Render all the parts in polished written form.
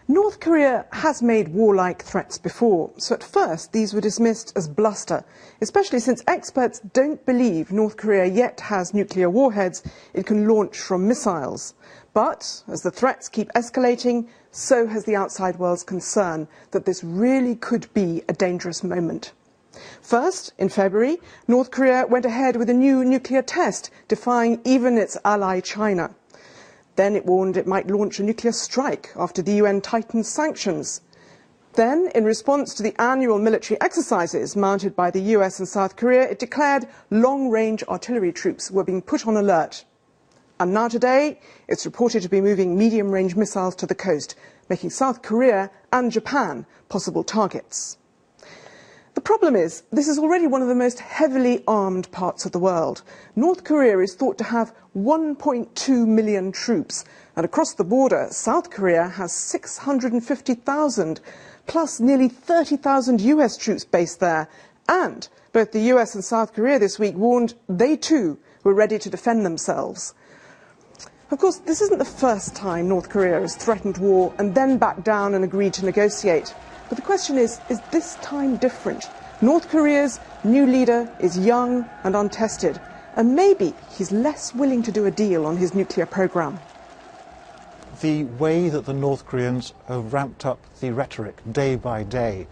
North Korea has made warlike threats before, so at first these were dismissed as bluster, especially since experts don't believe North Korea yet has nuclear warheads it can launch from missiles. But as the threats keep escalating, so has the outside world's concern that this really could be a dangerous moment. First, in February, North Korea went ahead with a new nuclear test, defying even its ally China. Then it warned it might launch a nuclear strike after the UN tightened sanctions. Then, in response to the annual military exercises mounted by the US and South Korea, it declared long-range artillery troops were being put on alert. And now today, it's reported to be moving medium-range missiles to the coast, making South Korea and Japan possible targets. The problem is, this is already one of the most heavily armed parts of the world. North Korea is thought to have 1.2 million troops, and across the border, South Korea has 650,000, plus nearly 30,000 US troops based there. And both the US and South Korea this week warned they too were ready to defend themselves. Of course, this isn't the first time North Korea has threatened war and then backed down and agreed to negotiate. But the question is this time different? North Korea's new leader is young and untested, and maybe he's less willing to do a deal on his nuclear program. The way that the North Koreans have ramped up the rhetoric day by day,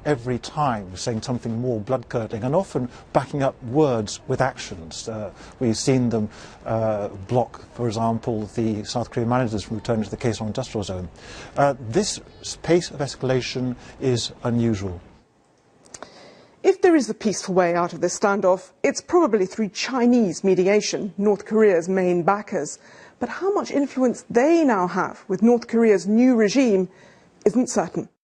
every time saying something more blood-curdling and often backing up words with actions. We've seen them block, for example, the South Korean managers from returning to the Kaesong industrial zone. This pace of escalation is unusual. If there is a peaceful way out of this standoff, it's probably through Chinese mediation, North Korea's main backers. But how much influence they now have with North Korea's new regime isn't certain.